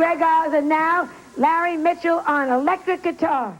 Greg Oz, and now Larry Mitchell on electric guitar.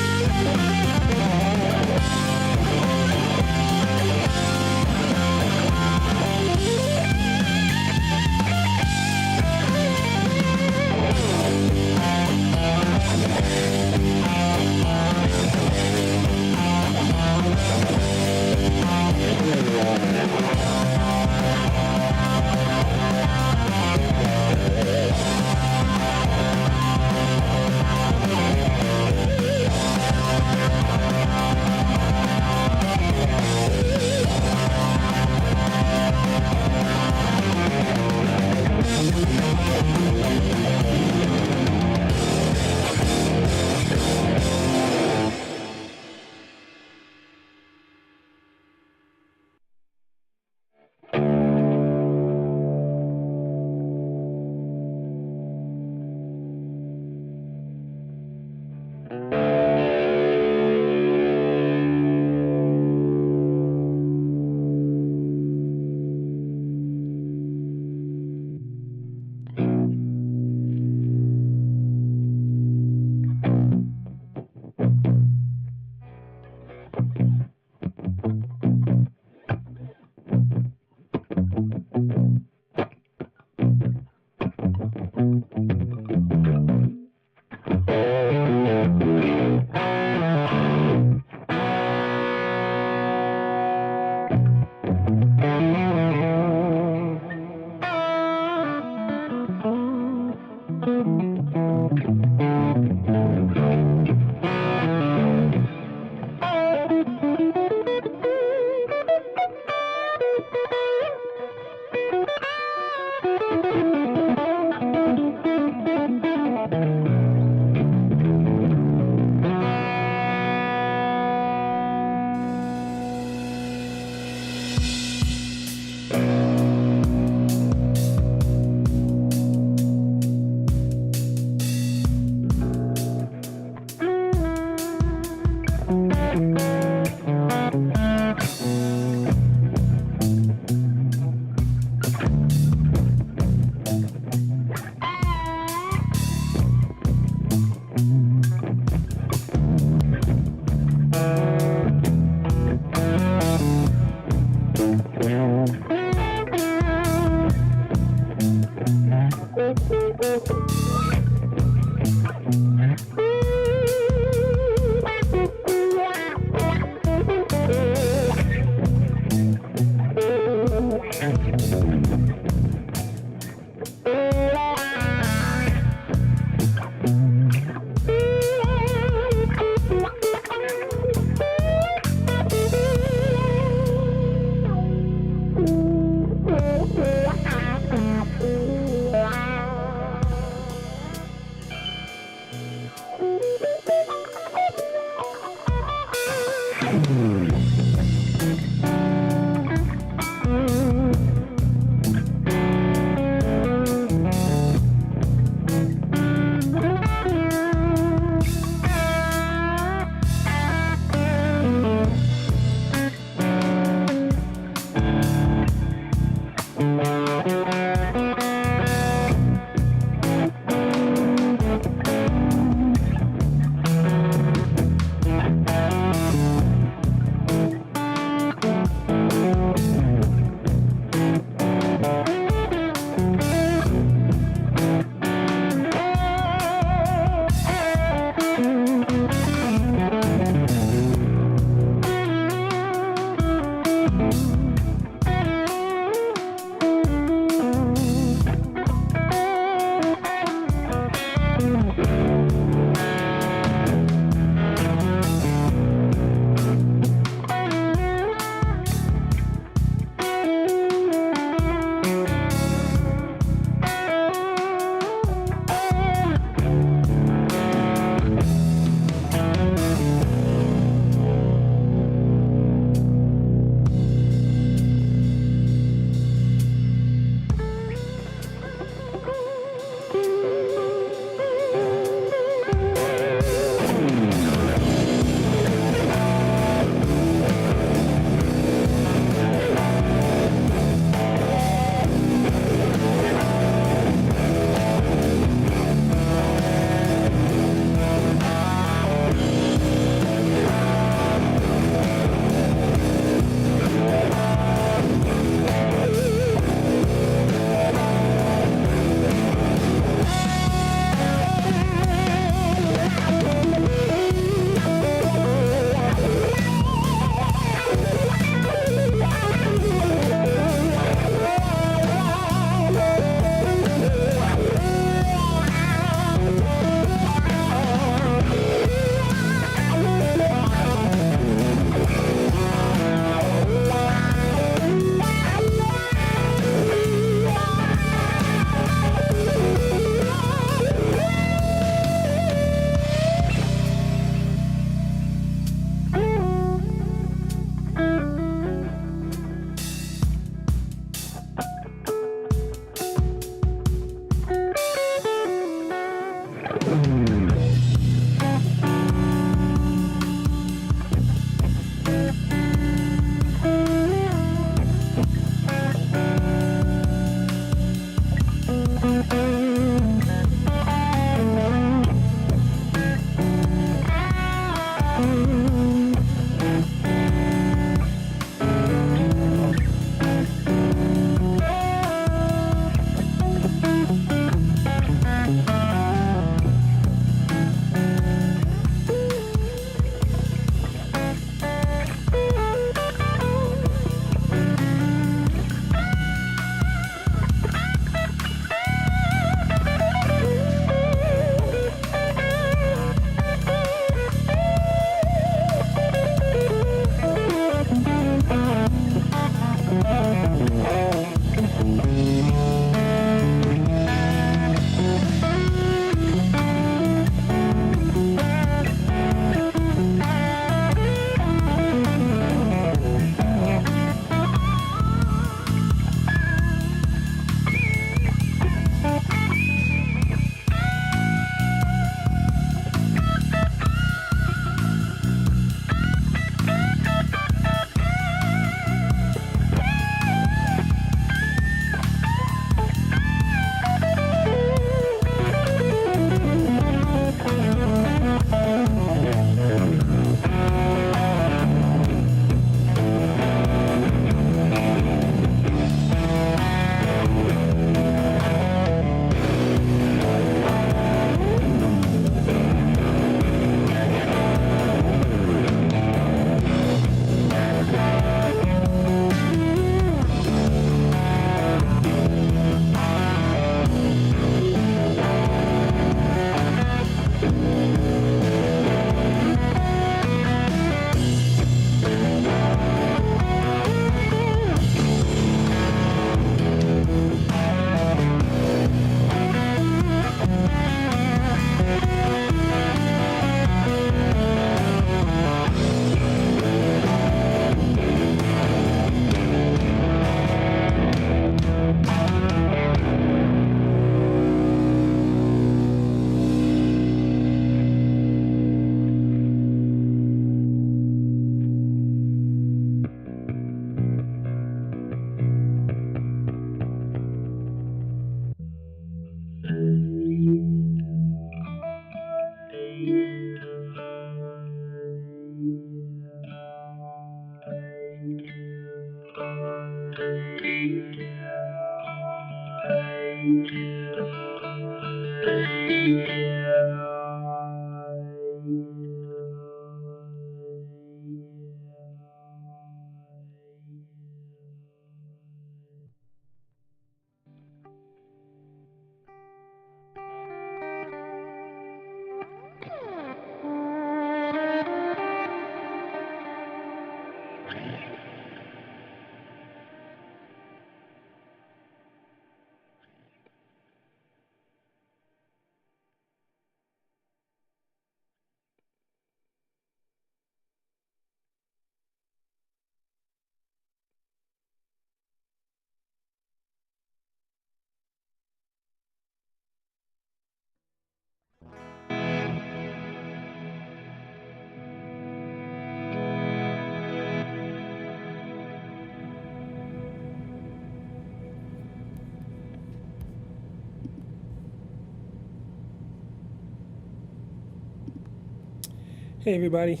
Hey everybody,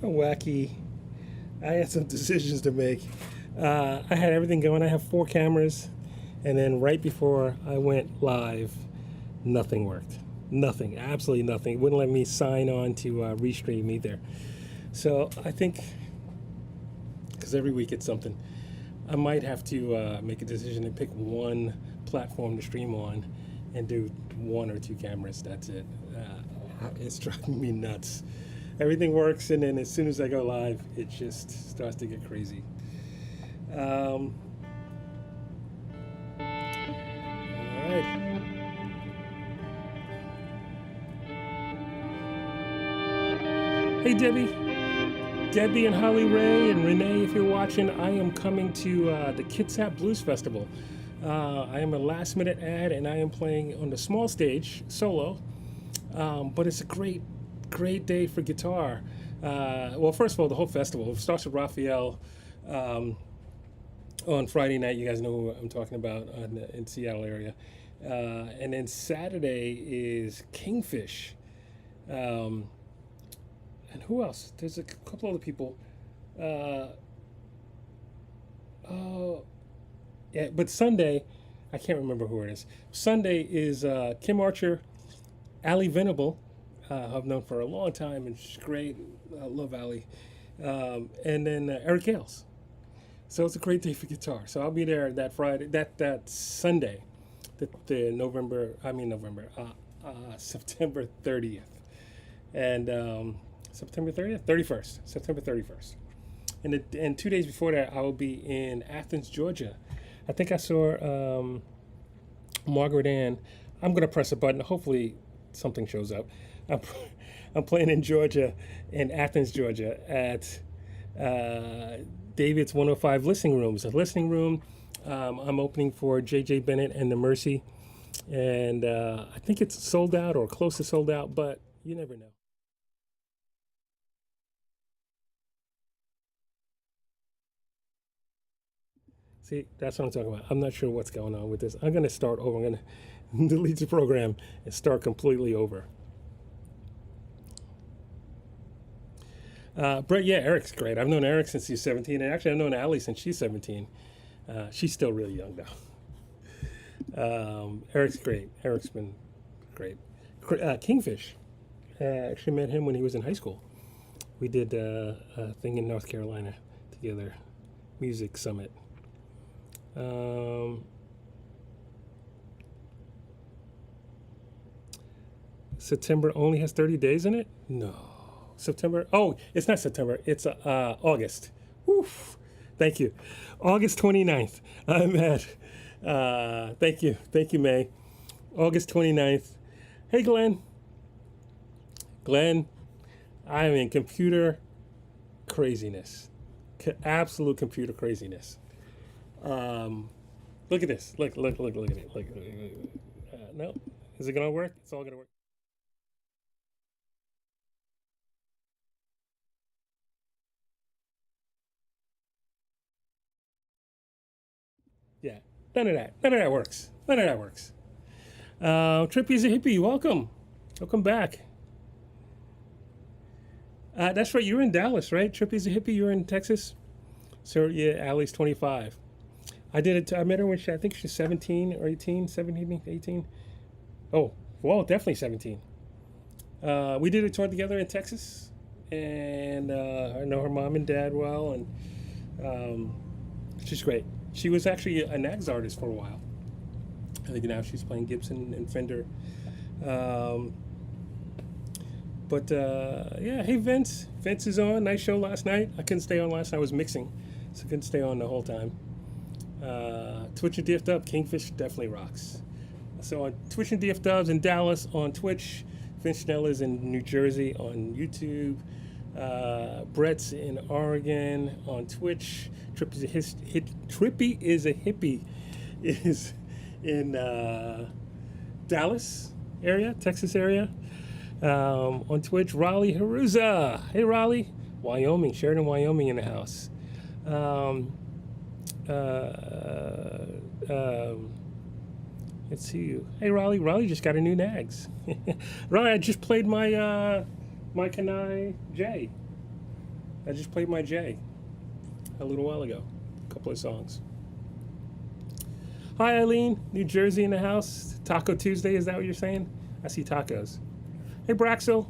wacky. I had some decisions to make. I had everything going. I have 4 cameras, and then right before I went live, nothing worked. Nothing, absolutely nothing. It wouldn't let me sign on to restream either. So I think, because every week it's something, I might have to make a decision and pick one platform to stream on and do 1 or 2 cameras. That's it. It's driving me nuts. Everything works, and then as soon as I go live, it just starts to get crazy. All right. Hey, Debbie and Holly Ray and Renee, if you're watching, I am coming to the Kitsap Blues Festival. I am a last-minute ad, and I am playing on the small stage solo. But it's a great day for guitar. Well, first of all, the whole festival starts with Raphael on Friday night. You guys know who I'm talking about in Seattle area. And then Saturday is Kingfish. And who else? There's a couple other people. Oh, yeah, but Sunday, I can't remember who it is. Sunday is Kim Archer, Ali Venable, I've known for a long time, and she's great. I love Ali. And then Eric Gales. So it's a great day for guitar. So I'll be there that Friday, that Sunday, September 30th. And September 30th? 31st. September 31st. And 2 days before that, I will be in Athens, Georgia. I think I saw Margaret Ann. I'm going to press a button. Hopefully something shows up. I'm playing in Georgia, in Athens, Georgia, at David's 105 Listening Rooms. A listening room. I'm opening for J.J. Bennett and the Mercy. And I think it's sold out or close to sold out, but you never know. See, that's what I'm talking about. I'm not sure what's going on with this. I'm going to start over. I'm going to delete the program and start completely over. Brett, yeah, Eric's great. I've known Eric since he's 17, and actually I've known Allie since she's 17. She's still really young though. Eric's great. Eric's been great. Kingfish. Actually met him when he was in high school. We did a thing in North Carolina together, music summit. September only has 30 days in it? No. September? Oh, it's not September. It's August. Woof. Thank you. August 29th. I'm at, thank you. Thank you, May. August 29th. Hey, Glenn. Glenn, I'm in computer craziness. Absolute computer craziness. Look at this. Look at it. Look. No. Is it going to work? It's all going to work. Yeah. None of that. None of that works. None of that works. Trippy's a hippie. Welcome. Welcome back. That's right. You're in Dallas, right? Trippy's a hippie. You're in Texas. So yeah, Allie's 25. I met her when I think she's 17 or 18, 17, 18. Oh, well, definitely 17. We did a tour together in Texas, and I know her mom and dad well, and um, she's great. She was actually a Nags artist for a while. I think now she's playing Gibson and Fender. Um, but yeah, hey Vince. Vince is on. Nice show last night. I couldn't stay on last night. I was mixing, so I couldn't stay on the whole time. Twitch and DFW, Kingfish definitely rocks. So on Twitch and DFWs in Dallas on Twitch, Vince Schnella's in New Jersey on YouTube, Brett's in Oregon on Twitch. Trippy is a hippie is in Dallas area, Texas area. On Twitch, Raleigh Haruza. Hey Raleigh, Wyoming, Sheridan, Wyoming in the house. Let's see you. Hey Raleigh, Raleigh just got a new Nags. Raleigh, I just played my my Kanai J. I just played my J a little while ago. A couple of songs. Hi Eileen, New Jersey in the house. Taco Tuesday, is that what you're saying? I see tacos. Hey Braxel.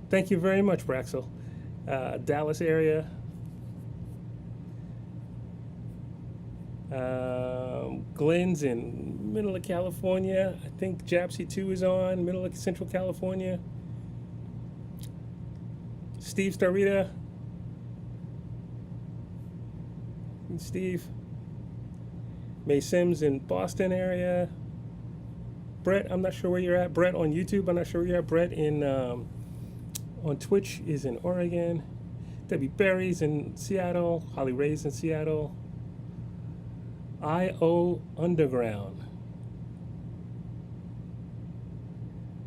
Thank you very much, Braxel. Dallas area. Glenn's in middle of California. I think Japsy 2 is on, middle of Central California. Steve Starita. And Steve. May Sims in Boston area. Brett, I'm not sure where you're at. Brett on YouTube, I'm not sure where you're at. Brett in on Twitch is in Oregon. Debbie Berry's in Seattle. Holly Ray's in Seattle. I.O. Underground.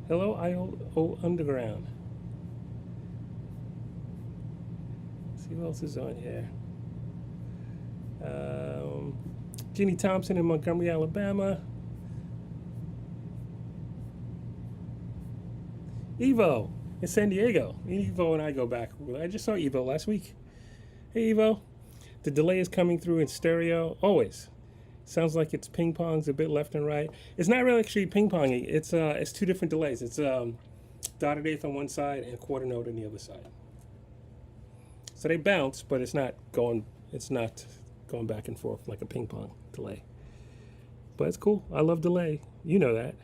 Hello, I.O. Underground. Let's see who else is on here. Jeannie Thompson in Montgomery, Alabama. Evo in San Diego. Evo and I go back. I just saw Evo last week. Hey, Evo. The delay is coming through in stereo. Always. Sounds like it's ping pongs a bit left and right. It's not really actually ping ponging. It's two different delays. It's dotted eighth on one side and a quarter note on the other side. So they bounce, but it's not going back and forth like a ping pong delay. But it's cool. I love delay. You know that.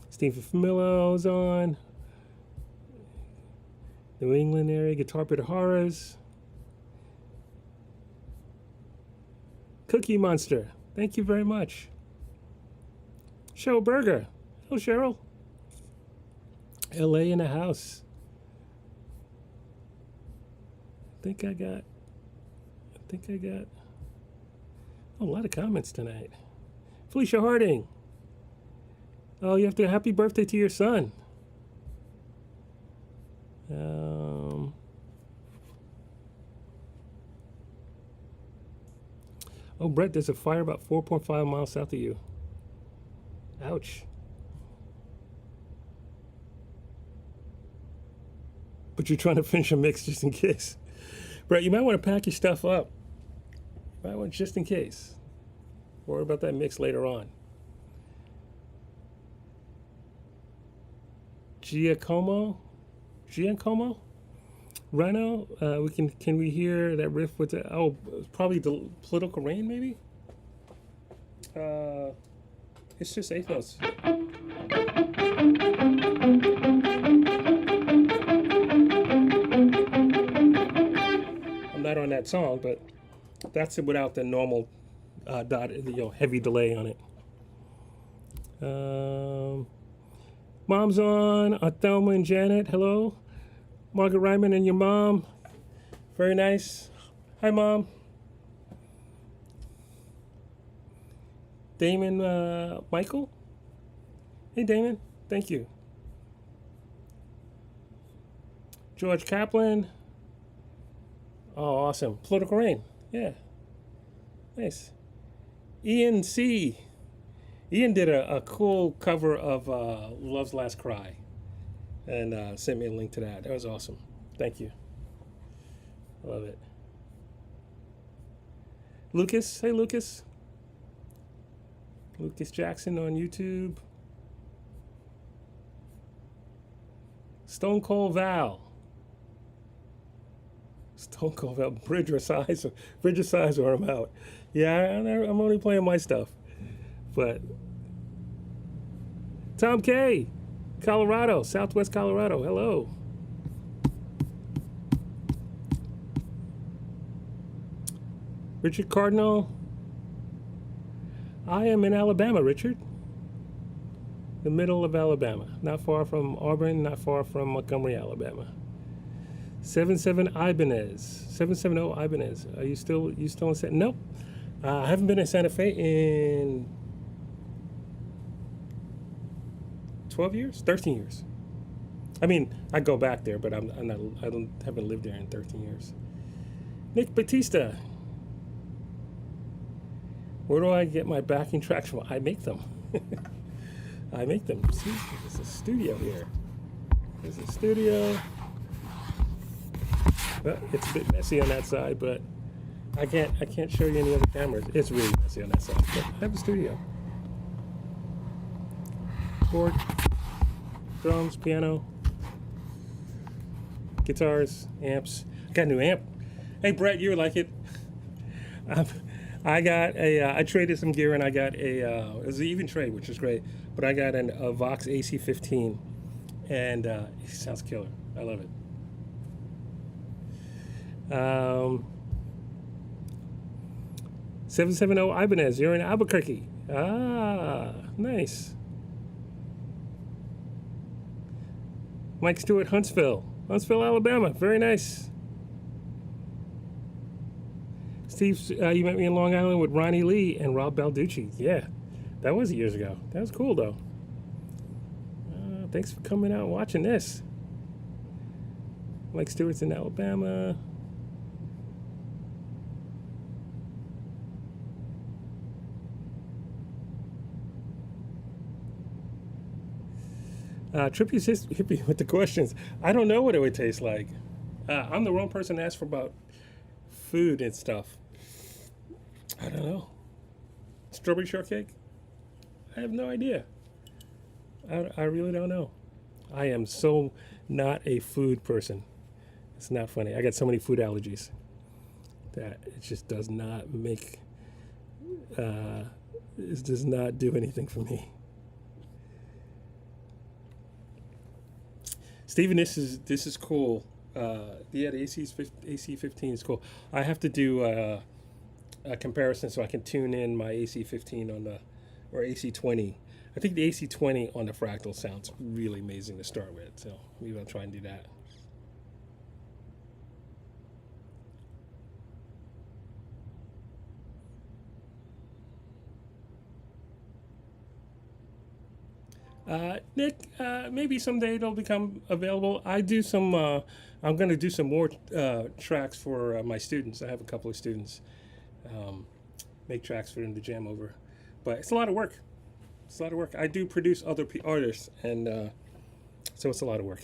Steve Famillo's on. New England area, Guitar Pit Horrors. Cookie Monster, thank you very much. Cheryl Berger, hello Cheryl. LA in the house. I think I got a lot of comments tonight. Felicia Harding. Oh, you have to happy birthday to your son. Oh, Brett, there's a fire about 4.5 miles south of you. Ouch. But you're trying to finish a mix just in case. Brett, you might want to pack your stuff up. You might want just in case. Worry about that mix later on. Giacomo? Rhino? Can we hear that riff with the, probably the Political Rain maybe? It's just eighth notes. I'm not on that song, but that's it without the normal heavy delay on it. Mom's on. Thelma and Janet, hello. Margaret Ryman and your mom. Very nice. Hi, Mom. Damon Michael. Hey, Damon. Thank you. George Kaplan. Oh, awesome. Political Rain. Yeah. Nice. Ian C. Ian did a cool cover of Love's Last Cry and sent me a link to that. That was awesome. Thank you. I love it. Lucas, hey Lucas. Lucas Jackson on YouTube. Stone Cold Val. Stone Cold Val. Bridge or size or I'm out. Yeah, I'm only playing my stuff. But Tom K, Colorado, Southwest Colorado. Hello. Richard Cardinal. I am in Alabama, Richard. The middle of Alabama. Not far from Auburn, not far from Montgomery, Alabama. 77 Ibanez. 770 Ibanez. Are you still in Santa Fe? Nope. I haven't been in Santa Fe in 12 years? 13 years. I mean, I go back there, but I haven't lived there in 13 years. Nick Batista. Where do I get my backing tracks from? I make them. I make them. See, there's a studio here. There's a studio. Well, it's a bit messy on that side, but I can't show you any other cameras. It's really messy on that side. But I have a studio. Keyboard, drums, piano, guitars, amps. I got a new amp. Hey Brett, you like it? I got I traded some gear and I got it was an even trade, which is great. But I got a Vox AC15, and it sounds killer. I love it. 770 Ibanez, you're in Albuquerque. Ah, nice. Mike Stewart, Huntsville, Alabama. Very nice. Steve, you met me in Long Island with Ronnie Lee and Rob Balducci. Yeah, that was years ago. That was cool, though. Thanks for coming out and watching this. Mike Stewart's in Alabama. Trippy's hippie with the questions. I don't know what it would taste like. I'm the wrong person to ask for about food and stuff. I don't know. Strawberry shortcake? I have no idea. I really don't know. I am so not a food person. It's not funny. I got so many food allergies that it just does not make, it does not do anything for me. Stephen, this is cool. Yeah, the AC15 is cool. I have to do a comparison so I can tune in my AC15 or AC20. I think the AC20 on the Fractal sounds really amazing to start with, so maybe I'll try and do that. Nick, maybe someday it'll become available. I'm going to do some more tracks for my students. I have a couple of students. Make tracks for them to jam over. But it's a lot of work. It's a lot of work. I do produce other artists, and so it's a lot of work.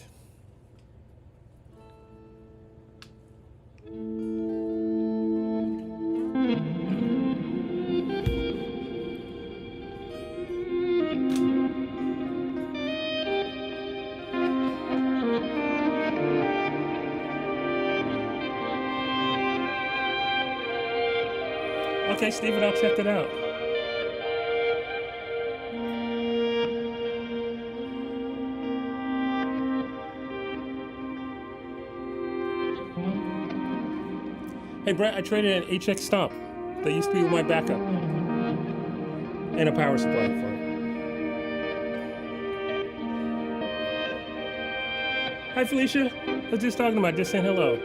Okay, Stephen, I'll check it out. Hey, Brett, I traded an HX Stomp that used to be my backup and a power supply for it. Hi, Felicia. I was just talking about, just saying hello.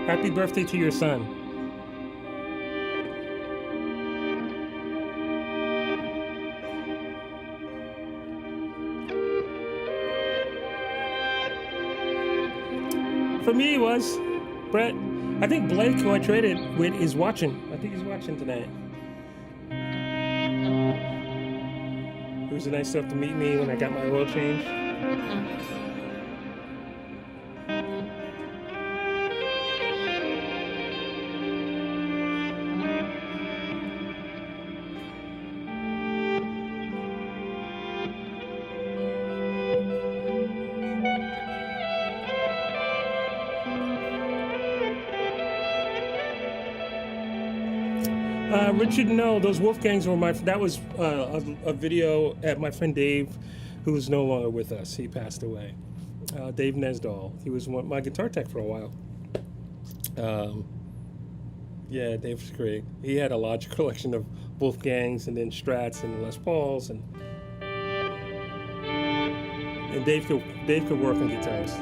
Happy birthday to your son. For me, it was Brett. I think Blake, who I traded with, is watching. I think he's watching tonight. was nice enough to meet me when I got my oil change. Richard, no, those Wolfgangs were that was a video at my friend Dave, who is no longer with us. He passed away. Dave Nesdall. He was my guitar tech for a while. Yeah, Dave was great. He had a large collection of Wolfgangs and then Strats and Les Pauls, and Dave could work on guitars.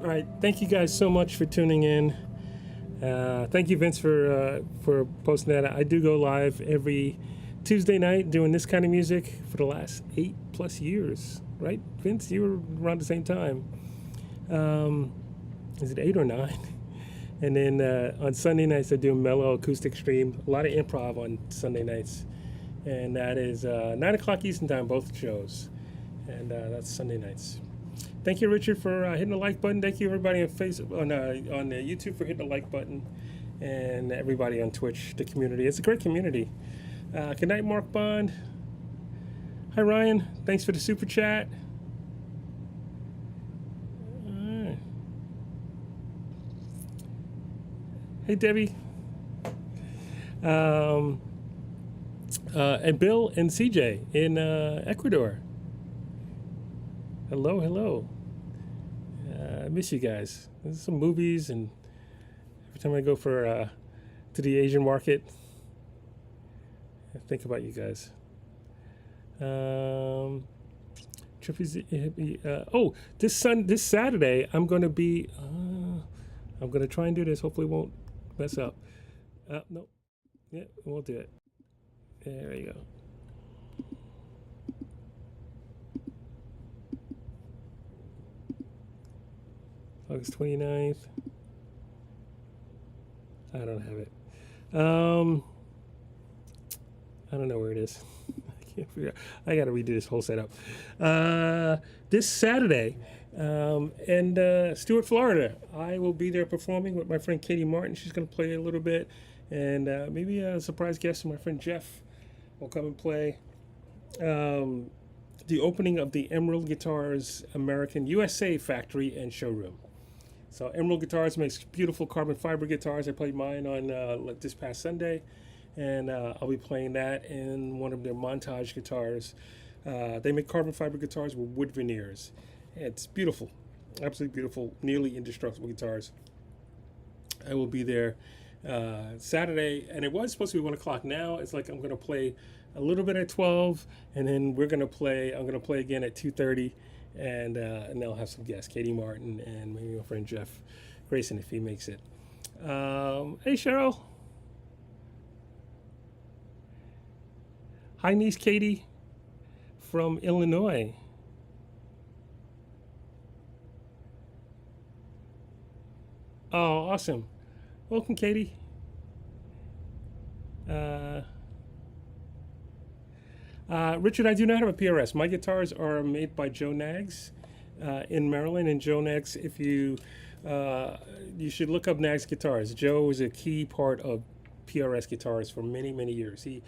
All right, thank you guys so much for tuning in. Thank you, Vince, for posting that. I do go live every Tuesday night doing this kind of music for the last 8+ years, right, Vince? You were around the same time. Is it 8 or 9? And then on Sunday nights, I do a mellow acoustic stream. A lot of improv on Sunday nights, and that is 9 o'clock Eastern time, both shows, and that's Sunday nights. Thank you, Richard, for hitting the like button. Thank you, everybody on Facebook, on YouTube for hitting the like button, and everybody on Twitch, the community. It's a great community. Good night, Mark Bond. Hi, Ryan. Thanks for the super chat. All right. Hey, Debbie. And Bill and CJ in Ecuador. Hello, hello. I miss you guys. There's some movies, and every time I go to the Asian market, I think about you guys. This Saturday I'm going to be. I'm going to try and do this. Hopefully, it won't mess up. No, yeah, it won't do it. There you go. August 29th. I don't have it. I don't know where it is. I can't figure out. I got to redo this whole setup. This Saturday in Stuart, Florida, I will be there performing with my friend Katie Martin. She's going to play a little bit, and maybe a surprise guest, my friend Jeff, will come and play. The opening of the Emerald Guitars American USA factory and showroom. So Emerald Guitars makes beautiful carbon fiber guitars. I played mine on this past Sunday, and I'll be playing that in one of their montage guitars. They make carbon fiber guitars with wood veneers. It's beautiful, absolutely beautiful, nearly indestructible guitars. I will be there Saturday, and it was supposed to be 1 o'clock. Now it's like I'm going to play a little bit at 12, and then I'm going to play again at 2:30. And they'll have some guests, Katie Martin and maybe my friend Jeff Grayson if he makes it. Hey, Cheryl. Hi, niece Katie from Illinois. Oh, awesome. Welcome, Katie. Richard, I do not have a PRS. My guitars are made by Joe Nags in Maryland. And Joe Nags, if you should look up Nags Guitars. Joe was a key part of PRS guitars for many, many years. He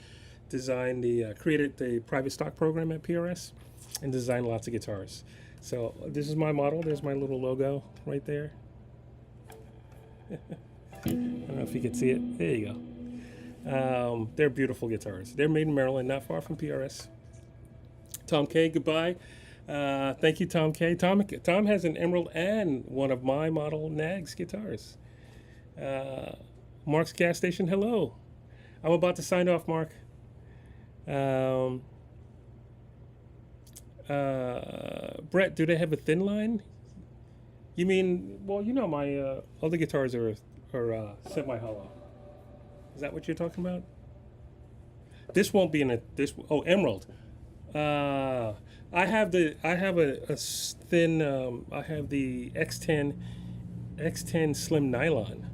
designed created the private stock program at PRS and designed lots of guitars. So this is my model. There's my little logo right there. I don't know if you can see it. There you go. They're beautiful guitars. They're made in Maryland, not far from PRS. Tom K, goodbye. Thank you, Tom K. Tom has an Emerald and one of my model Nags guitars. Mark's Gas Station, hello. I'm about to sign off, Mark. Brett, do they have a thin line? You mean, well, you know my other guitars are semi-hollow. Is that what you're talking about? This won't be in a Emerald. I have the X10 slim nylon.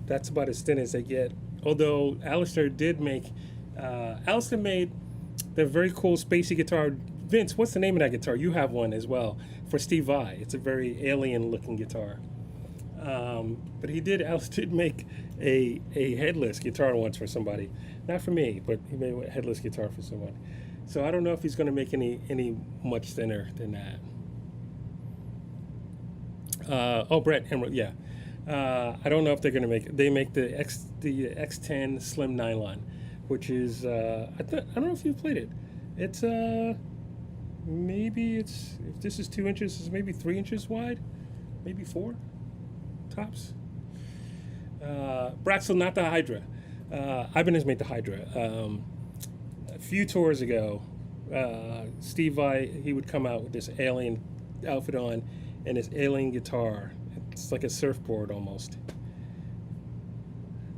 That's about as thin as they get. Although Alistair made the very cool spacey guitar. Vince, what's the name of that guitar? You have one as well for Steve Vai. It's a very alien looking guitar. But Alistair did make a headless guitar once for somebody. Not for me, but he made a headless guitar for someone. So I don't know if he's going to make any much thinner than that. Brett Emerald, yeah. I don't know if they're going to they make the X10 slim nylon, which is, I don't know if you've played it. It's, maybe if this is 2 inches, it's maybe 3 inches wide, maybe 4 tops. Braxel, not the Hydra. Ibanez made the Hydra. A few tours ago, Steve Vai, he would come out with this alien outfit on and this alien guitar. It's like a surfboard almost.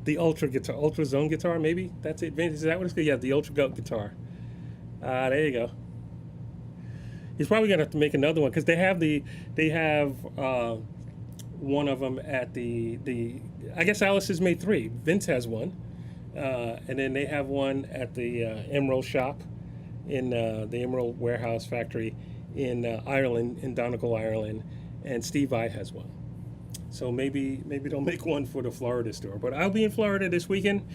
The Ultra guitar, Ultra Zone guitar, maybe that's it. Vince, is that what it's called? Yeah, the Ultra Goat guitar. There you go. He's probably gonna have to make another one because they have one of them at the. I guess Alice has made 3. Vince has one, and then they have one at the Emerald shop in the Emerald Warehouse Factory in Ireland, in Donegal, Ireland, and Steve I has one. So maybe they'll make one for the Florida store. But I'll be in Florida this weekend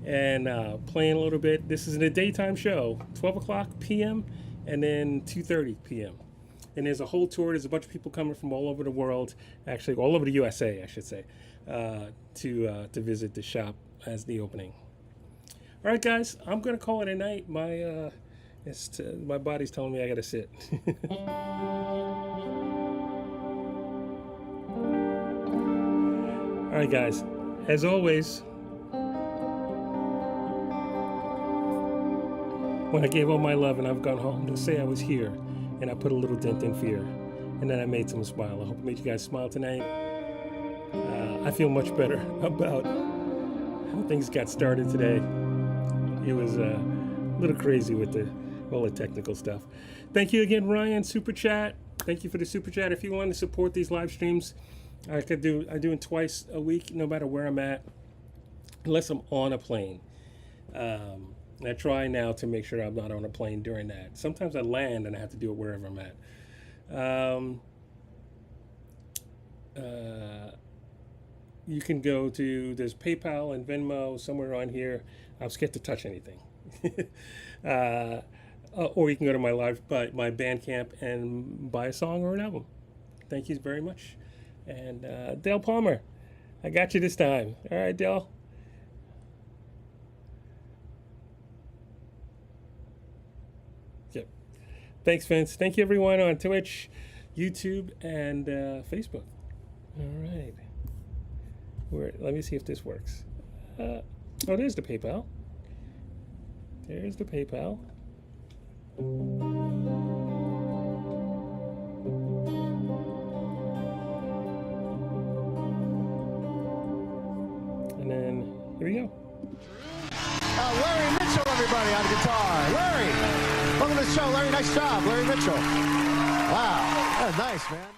and playing a little bit. This is a daytime show, 12 o'clock p.m. and then 2:30 p.m. And there's a whole tour. There's a bunch of people coming from all over the world, actually all over the USA, I should say, to visit the shop as the opening. All right, guys, I'm gonna call it a night. My body's telling me I gotta sit. All right, guys, as always, when I gave all my love and I've gone home, to say I was here and I put a little dent in fear and then I made some smile. I hope I made you guys smile tonight. I feel much better about how things got started today. It was a little crazy with all the technical stuff. Thank you again, Ryan, Super Chat. Thank you for the Super Chat. If you want to support these live streams, I do it twice a week, no matter where I'm at, unless I'm on a plane. I try now to make sure I'm not on a plane during that. Sometimes I land and I have to do it wherever I'm at. You can go to, there's PayPal and Venmo somewhere on here. I'm scared to touch anything. Or you can go to my my Bandcamp and buy a song or an album. Thank you very much. And Dale Palmer, I got you this time. All right, Dale. Yep. Thanks, Vince. Thank you, everyone on Twitch, YouTube, and Facebook. All right. Let me see if this works. Oh, there's the PayPal. There's the PayPal. And then here we go. Larry Mitchell, everybody, on guitar. Larry, welcome to the show. Larry, nice job. Larry Mitchell. Wow, that was nice, man.